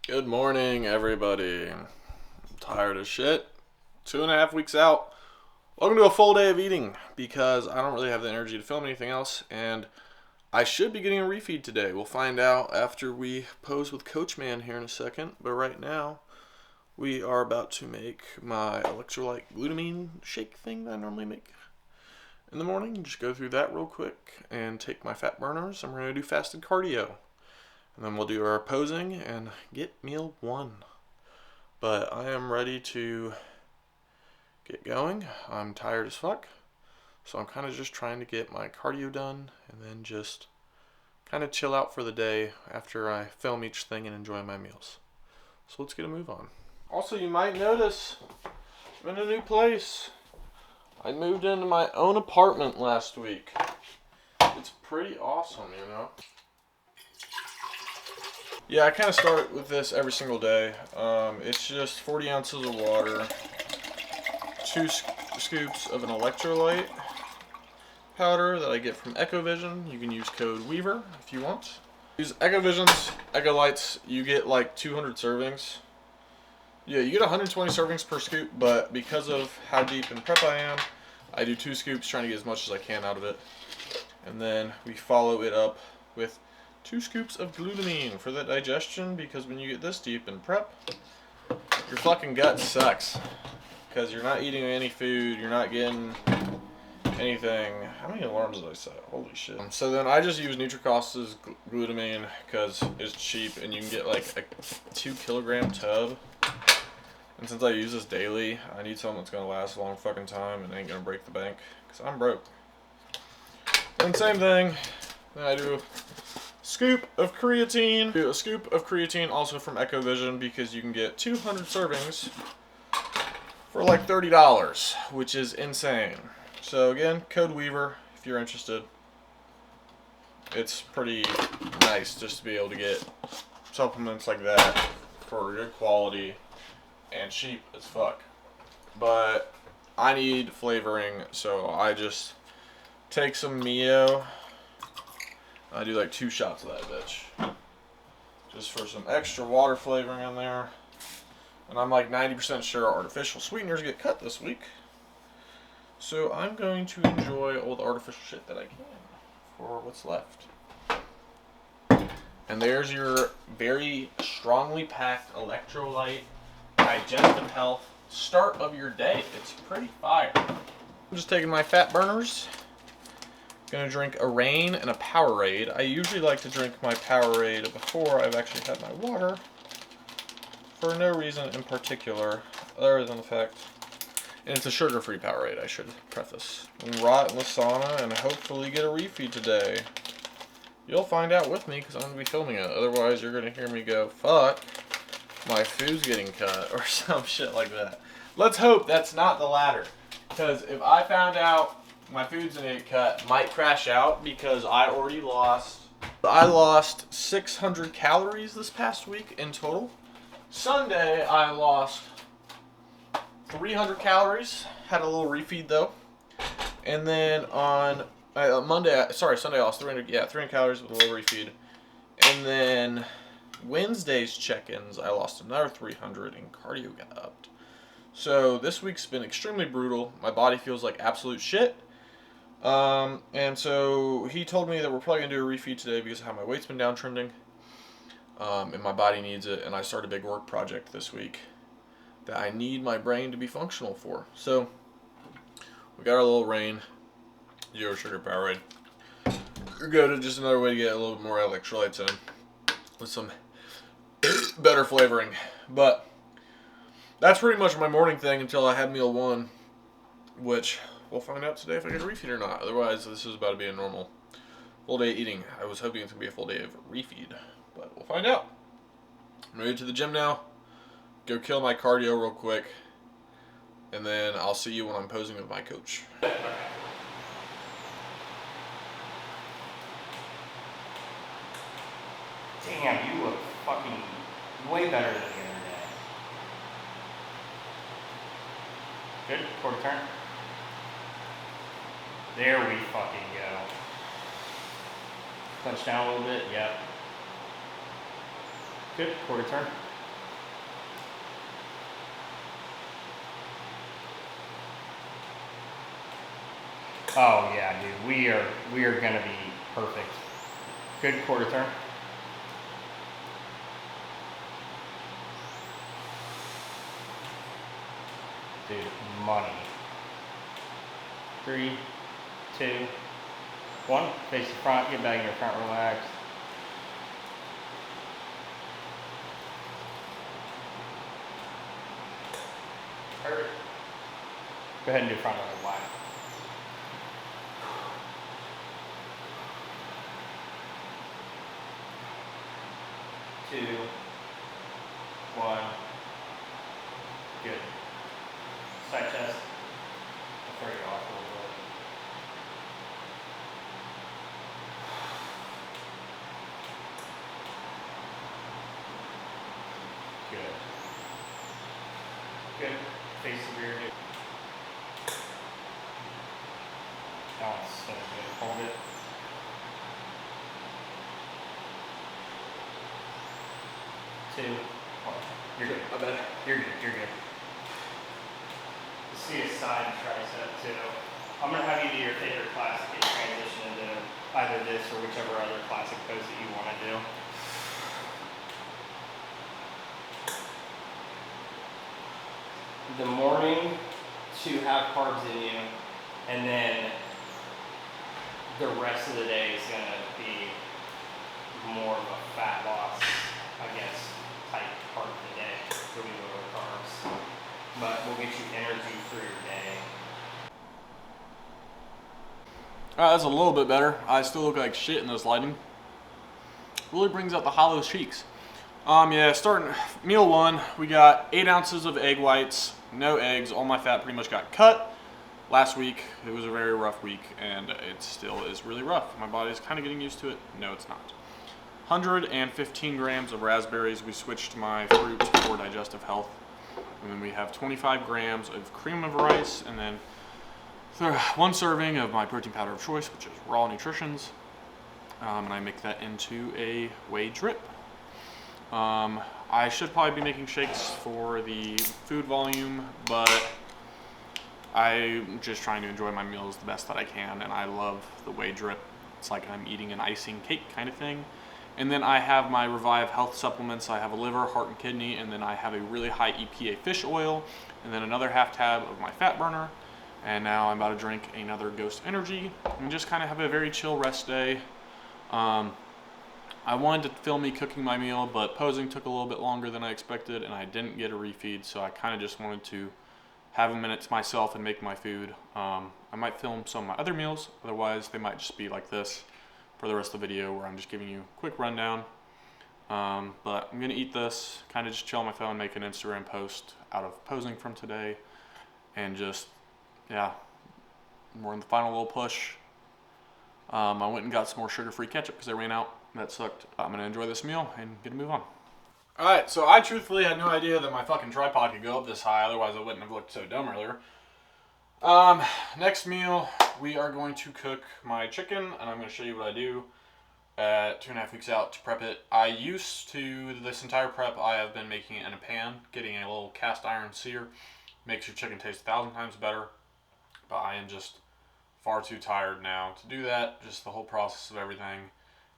Good morning, everybody. I'm tired as shit. 2.5 weeks out. Welcome to a full day of eating because I don't really have the energy to film anything else, and I should be getting a refeed today. We'll find out after we pose with Coach Man here in a second, but right now we are about to make my electrolyte glutamine shake thing that I normally make in the morning. Just go through that real quick and take my fat burners, and we're going to do fasted cardio. And then we'll do our posing and get meal one. But I am ready to get going. I'm tired as fuck. So I'm kind of just trying to get my cardio done and then just kind of chill out for the day after I film each thing and enjoy my meals. So let's get a move on. Also, you might notice I'm in a new place. I moved into my own apartment last week. It's pretty awesome, you know? Yeah, I kind of start with this every single day. It's just 40 ounces of water, 2 scoops of an electrolyte powder that I get from EcoVision. You can use code Weaver if you want. Use EcoVision's Ecolights. You get like 200 servings. Yeah, you get 120 servings per scoop, but because of how deep in prep I am, I do 2 scoops trying to get as much as I can out of it. And then we follow it up with 2 scoops of glutamine for the digestion, because when you get this deep in prep, your fucking gut sucks. Because you're not eating any food, you're not getting anything. How many alarms did I set? Holy shit. So then I just use Nutricost's glutamine because it's cheap and you can get like a 2-kilogram tub. And since I use this daily, I need something that's gonna last a long fucking time and ain't gonna break the bank, because I'm broke. Then same thing, then I do scoop of creatine. Do a scoop of creatine also from EcoVision, because you can get 200 servings for like $30, which is insane. So again, code Weaver if you're interested. It's pretty nice just to be able to get supplements like that for good quality and cheap as fuck. But I need flavoring, so I just take some Mio. I do like 2 shots of that bitch, just for some extra water flavoring in there. And I'm like 90% sure artificial sweeteners get cut this week, so I'm going to enjoy all the artificial shit that I can for what's left. And there's your very strongly packed electrolyte digestive health start of your day. It's pretty fire. I'm just taking my fat burners. Gonna drink a Rain and a Powerade. I usually like to drink my Powerade before I've actually had my water, for no reason in particular, other than the fact, and it's a sugar-free Powerade, I should preface. We rot in the sauna and hopefully get a refeed today. You'll find out with me, because I'm gonna be filming it. Otherwise, you're gonna hear me go, fuck, my food's getting cut, or some shit like that. Let's hope that's not the latter, because if I found out my food's gonna get cut, might crash out, because I lost 600 calories this past week in total. Sunday I lost 300 calories, had a little refeed though. And then on Sunday I lost 300 calories with a little refeed. And then Wednesday's check-ins I lost another 300 and cardio got upped. So this week's been extremely brutal. My body feels like absolute shit. And so he told me that we're probably going to do a refeed today because of how my weight's been downtrending. And my body needs it. And I started a big work project this week that I need my brain to be functional for. So we got our little Rain, 0 sugar Powerade. Go to just another way to get a little bit more electrolytes in with some better flavoring. But that's pretty much my morning thing until I have meal one, which we'll find out today if I get a refeed or not. Otherwise, this is about to be a normal full day eating. I was hoping it's going to be a full day of refeed, but we'll find out. I'm ready to the gym now. Go kill my cardio real quick, and then I'll see you when I'm posing with my coach. Damn, you look fucking way better than the other day. Good, quarter turn. There we fucking go. Clench down a little bit, yep. Good, quarter turn. Oh yeah, dude. We are gonna be perfect. Good quarter turn. Dude, money. 3, 2, 1. Face the front. Get back in your front. Relax. Perfect. Go ahead and do front leg wide. Two, 1. Good. Side chest. I'll throw you off a little bit. Good. Good. Face the rear. That one's so good. Hold it. Two, 1. You're good. I bet. You're good. You're good. See a side tricep too. I'm gonna have you do your favorite classic and transition into either this or whichever other classic pose that you want to do. The morning to have carbs in you, and then the rest of the day is gonna be more of a fat loss, I guess, type part of the day. So we lower carbs, but we'll get you energy through your day. Alright, that's a little bit better. I still look like shit in this lighting. Really brings out the hollow cheeks. Yeah, starting meal 1, we got 8 ounces of egg whites, no eggs. All my fat pretty much got cut. Last week, it was a very rough week, and it still is really rough. My body's kind of getting used to it. No, it's not. 115 grams of raspberries. We switched to my fruits for digestive health. And then we have 25 grams of cream of rice, and then 1 serving of my protein powder of choice, which is Raw Nutritions. And I make that into a whey drip. I should probably be making shakes for the food volume, but I'm just trying to enjoy my meals the best that I can, and I love the whey drip. It's like I'm eating an icing cake kind of thing. And then I have my Revive health supplements. I have a liver, heart, and kidney, and then I have a really high EPA fish oil, and then another half tab of my fat burner. And now I'm about to drink another Ghost Energy, and just kind of have a very chill rest day. I wanted to film me cooking my meal, but posing took a little bit longer than I expected, and I didn't get a refeed, so I kind of just wanted to have a minute to myself and make my food. I might film some of my other meals, otherwise they might just be like this for the rest of the video, where I'm just giving you a quick rundown. But I'm gonna eat this, kind of just chill on my phone, make an Instagram post out of posing from today, and just, yeah, we're in the final little push. I went and got some more sugar-free ketchup because I ran out. That sucked. I'm gonna enjoy this meal and get to move on. Alright, so I truthfully had no idea that my fucking tripod could go up this high, otherwise I wouldn't have looked so dumb earlier. Next meal, we are going to cook my chicken, and I'm going to show you what I do at 2.5 weeks out to prep it. I used to, this entire prep, I have been making it in a pan, getting a little cast iron sear. Makes your chicken taste 1,000 times better, but I am just far too tired now to do that, just the whole process of everything,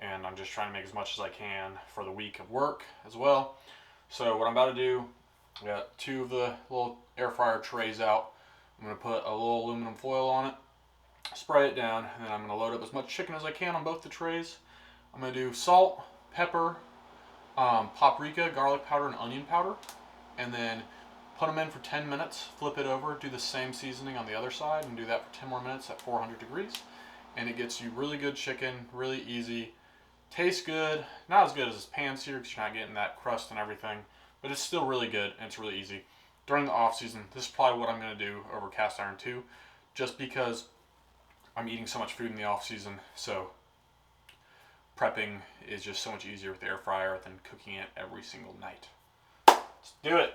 and I'm just trying to make as much as I can for the week of work as well. So what I'm about to do, I got 2 of the little air fryer trays out. I'm going to put a little aluminum foil on it, spray it down, and then I'm going to load up as much chicken as I can on both the trays. I'm going to do salt, pepper, paprika, garlic powder, and onion powder, and then put them in for 10 minutes, flip it over, do the same seasoning on the other side, and do that for 10 more minutes at 400 degrees. And it gets you really good chicken, really easy, tastes good, not as good as this pan sear because you're not getting that crust and everything, but it's still really good and it's really easy. During the off season, this is probably what I'm going to do over cast iron too, just because I'm eating so much food in the off season, so prepping is just so much easier with the air fryer than cooking it every single night. Let's do it.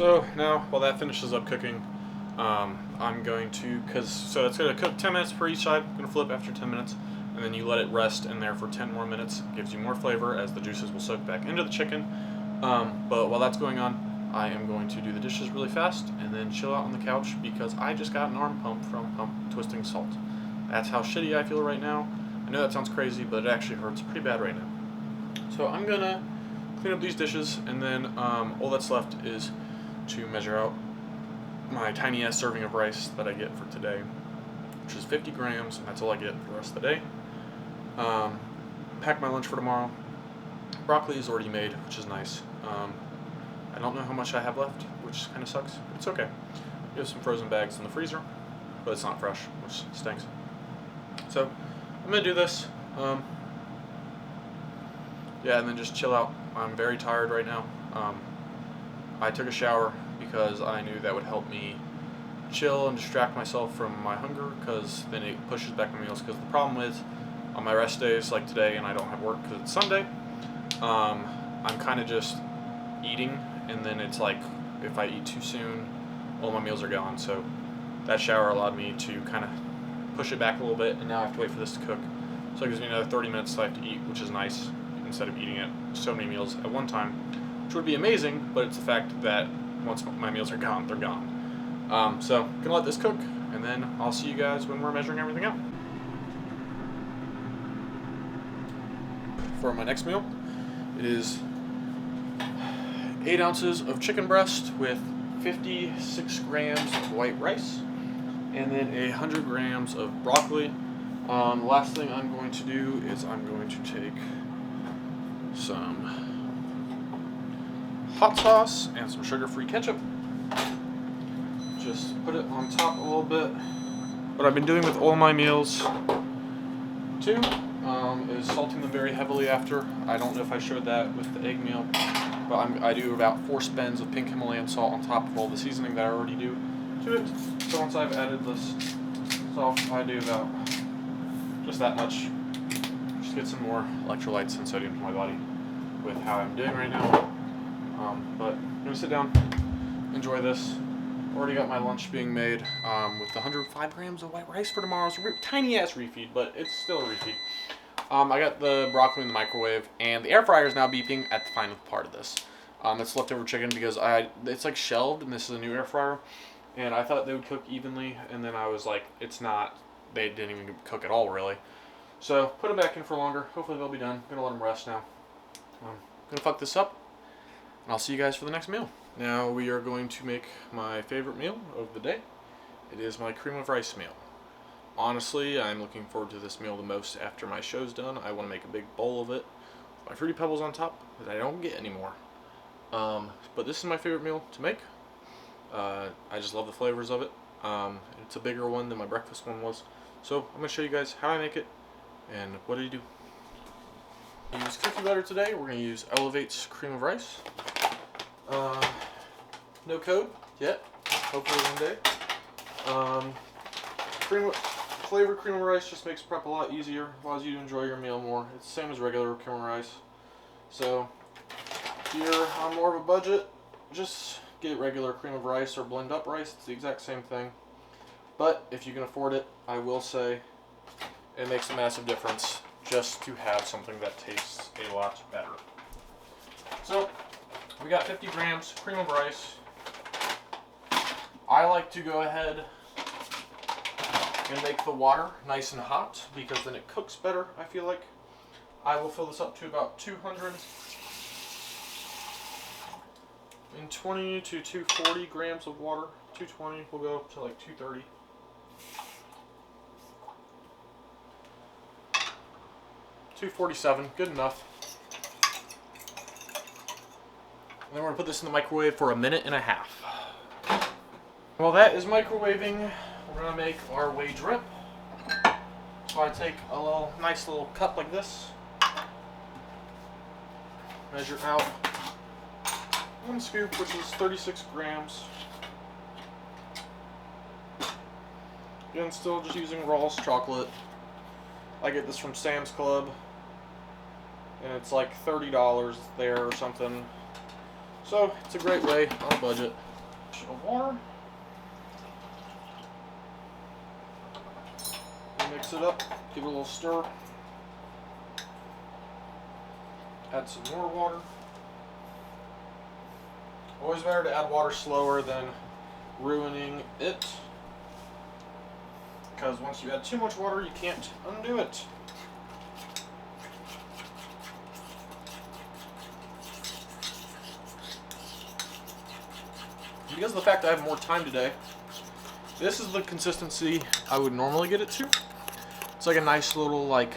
So now, while that finishes up cooking, I'm going to, so it's going to cook 10 minutes per each side. I'm going to flip after 10 minutes, and then you let it rest in there for 10 more minutes. It gives you more flavor as the juices will soak back into the chicken. But while that's going on, I am going to do the dishes really fast and then chill out on the couch because I just got an arm pump from pump twisting salt. That's how shitty I feel right now. I know that sounds crazy, but it actually hurts pretty bad right now. So I'm going to clean up these dishes, and then all that's left is to measure out my tiny ass serving of rice that I get for today, which is 50 grams, and that's all I get for the rest of the day. Pack my lunch for tomorrow. Broccoli is already made, which is nice. I don't know how much I have left, which kind of sucks. It's okay. We have some frozen bags in the freezer, but it's not fresh, which stinks. So I'm gonna do this. Yeah, and then just chill out. I'm very tired right now. I took a shower because I knew that would help me chill and distract myself from my hunger, because then it pushes back my meals. Because the problem is, on my rest days like today, and I don't have work because it's Sunday, I'm kind of just eating, and then it's like if I eat too soon, all my meals are gone. So that shower allowed me to kind of push it back a little bit, and now I have to wait for this to cook. So it gives me another 30 minutes I have to eat, which is nice, instead of eating so many meals at one time, which would be amazing, but it's the fact that once my meals are gone, they're gone. So I'm gonna let this cook, and then I'll see you guys when we're measuring everything out. For my next meal, it is 8 ounces of chicken breast with 56 grams of white rice, and then 100 grams of broccoli. The last thing I'm going to do is I'm going to take some hot sauce and some sugar-free ketchup. Just put it on top a little bit. What I've been doing with all my meals too is salting them very heavily after. I don't know if I showed that with the egg meal, but I do about 4 spins of pink Himalayan salt on top of all the seasoning that I already do to it. So once I've added this salt, I do about just that much. Just get some more electrolytes and sodium to my body with how I'm doing right now. But I'm gonna sit down, enjoy this. Already got my lunch being made with 105 grams of white rice for tomorrow's tiny ass refeed, but it's still a refeed. I got the broccoli in the microwave, and the air fryer is now beeping at the final part of this. It's leftover chicken because it's like shelved, and this is a new air fryer, and I thought they would cook evenly, and then I was like, it's not. They didn't even cook at all, really. So put them back in for longer. Hopefully they'll be done. I'm gonna let them rest now. Gonna fuck this up, and I'll see you guys for the next meal. Now we are going to make my favorite meal of the day. It is my cream of rice meal. Honestly, I'm looking forward to this meal the most after my show's done. I want to make a big bowl of it with my Fruity Pebbles on top that I don't get anymore. But this is my favorite meal to make. I just love the flavors of it. It's a bigger one than my breakfast one was. So I'm going to show you guys how I make it and what do you do. I use cookie butter today. We're going to use Elevate's cream of rice. No code yet. Hopefully one day. Flavored cream of rice just makes prep a lot easier. Allows you to enjoy your meal more. It's the same as regular cream of rice. So if you're on more of a budget, just get regular cream of rice or blend up rice. It's the exact same thing. But if you can afford it, I will say it makes a massive difference just to have something that tastes a lot better. So we got 50 grams cream of rice. I like to go ahead and make the water nice and hot because then it cooks better, I feel like. I will fill this up to about 220 to 240 grams of water. 220 will go up to like 230. 247, good enough. And then we're going to put this in the microwave for 1.5 minutes. While that is microwaving, we're going to make our whey drip. So I take a nice little cup like this, measure out 1 scoop, which is 36 grams. Again, still just using Rawls chocolate. I get this from Sam's Club, and it's like $30 there or something. So it's a great way on a budget Of water. Mix it up, give it a little stir. Add some more water. Always better to add water slower than ruining it, because once you add too much water, you can't undo it. Because of the fact that I have more time today, this is the consistency I would normally get it to. It's like a nice little like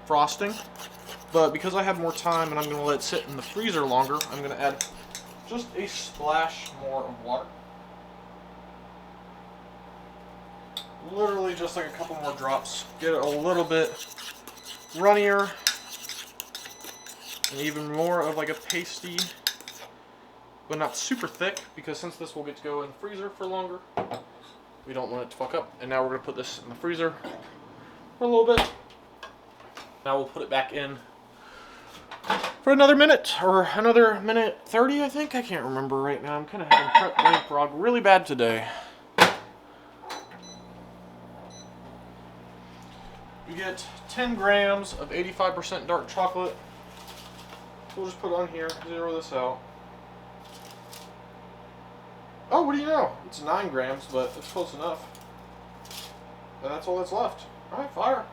frosting, but because I have more time and I'm going to let it sit in the freezer longer, I'm going to add just a splash more of water. Literally just like a couple more drops. Get it a little bit runnier and even more of like a pasty, but not super thick, because since this will get to go in the freezer for longer, we don't want it to fuck up. And now we're going to put this in the freezer for a little bit. Now we'll put it back in for another minute, or another minute 30, I think. I can't remember right now. I'm kind of having prep brain fog really bad today. You get 10 grams of 85% dark chocolate. We'll just put it on here, zero this out. Oh, what do you know? It's 9 grams, but it's close enough. And that's all that's left. Alright, fire.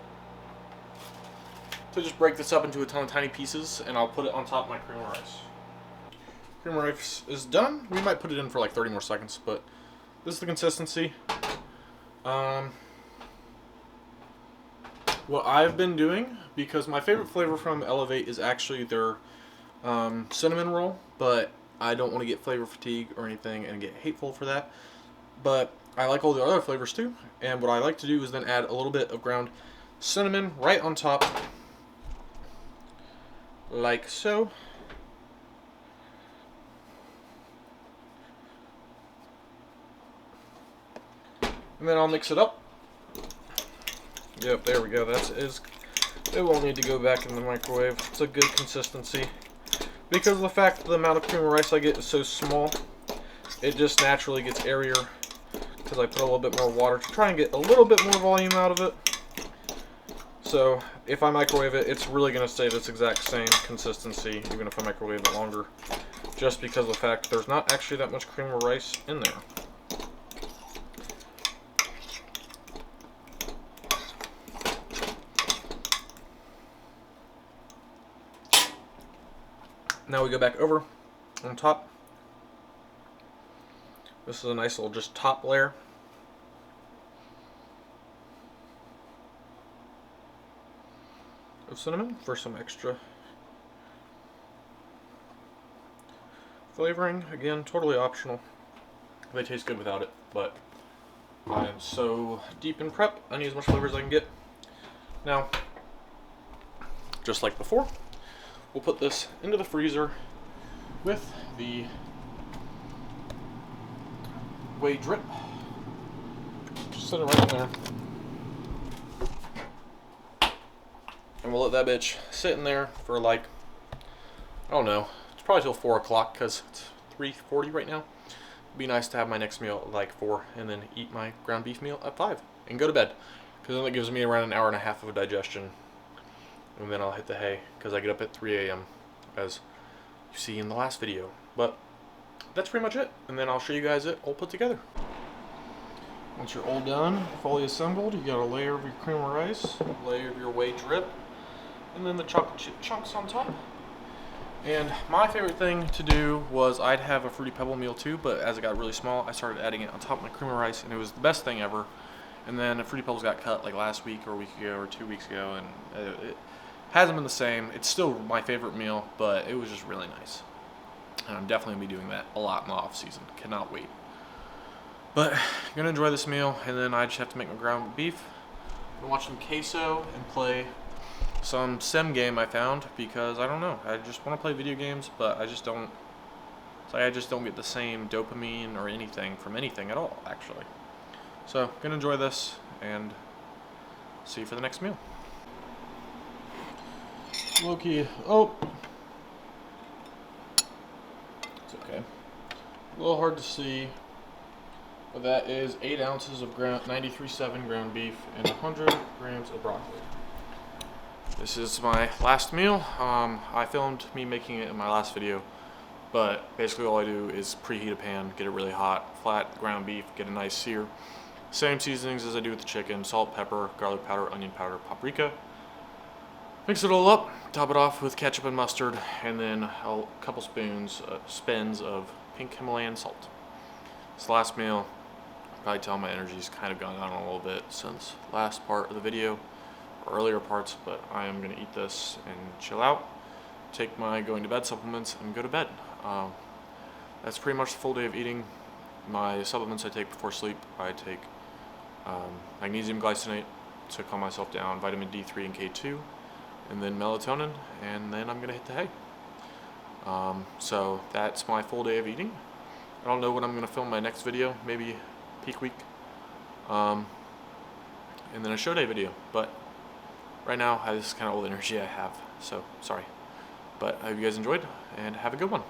So just break this up into a ton of tiny pieces, and I'll put it on top of my cream of rice. Cream of rice is done. We might put it in for like 30 more seconds, but this is the consistency. What I've been doing, because my favorite flavor from Elevate is actually their cinnamon roll, but I don't want to get flavor fatigue or anything and get hateful for that. But I like all the other flavors too, and what I like to do is then add a little bit of ground cinnamon right on top, like so. And then I'll mix it up. Yep, there we go. It won't need to go back in the microwave. It's a good consistency. Because of the fact that the amount of cream of rice I get is so small, it just naturally gets airier because I put a little bit more water to try and get a little bit more volume out of it. So if I microwave it, it's really going to stay this exact same consistency, even if I microwave it longer, just because of the fact there's not actually that much cream of rice in there. Now we go back over on top. This is a nice little just top layer. Of cinnamon for some extra flavoring. Again, totally optional. They taste good without it, but I am so deep in prep, I need as much flavor as I can get. Now, just like before, we'll put this into the freezer with the whey drip. Just set it right in there. And we'll let that bitch sit in there for like, I don't know, it's probably till 4 o'clock because it's 3:40 right now. It'd be nice to have my next meal at like 4 and then eat my ground beef meal at 5 and go to bed, because then it gives me around an hour and a half of a digestion. And then I'll hit the hay because I get up at 3 a.m. as you see in the last video. But that's pretty much it. And then I'll show you guys it all put together. Once you're all done, fully assembled, you got a layer of your cream of rice, a layer of your whey drip, and then the chocolate chip chunks on top. And my favorite thing to do was, I'd have a Fruity Pebble meal too, but as it got really small, I started adding it on top of my cream of rice, and it was the best thing ever. And then the Fruity Pebbles got cut like last week or a week ago or 2 weeks ago, and it hasn't been the same. It's still my favorite meal, but it was just really nice. And I'm definitely going to be doing that a lot in the off season. Cannot wait. But I'm going to enjoy this meal, and then I just have to make my ground beef. I'm going to watch some queso and play some sim game I found, because I don't know. I just want to play video games, but I just don't. It's like I just don't get the same dopamine or anything from anything at all, actually. So, going to enjoy this, and see you for the next meal. Loki, oh, it's okay. A little hard to see, but that is 8 ounces of 93.7 ground beef and 100 grams of broccoli. This is my last meal. I filmed me making it in my last video, but basically all I do is preheat a pan, get it really hot, flat ground beef, get a nice sear. Same seasonings as I do with the chicken: salt, pepper, garlic powder, onion powder, paprika. Mix it all up, top it off with ketchup and mustard, and then a couple spins of pink Himalayan salt. This last meal, probably tell my energy's kind of gone down a little bit since last part of the video, or earlier parts, but I am going to eat this and chill out, take my going to bed supplements, and go to bed. That's pretty much the full day of eating. My supplements I take before sleep, I take magnesium glycinate to calm myself down, vitamin D3 and K2, and then melatonin, and then I'm going to hit the hay. So that's my full day of eating. I don't know when I'm going to film my next video, maybe peak week, and then a show day video, but right now this is kind of all the energy I have, so sorry. But I hope you guys enjoyed, and have a good one.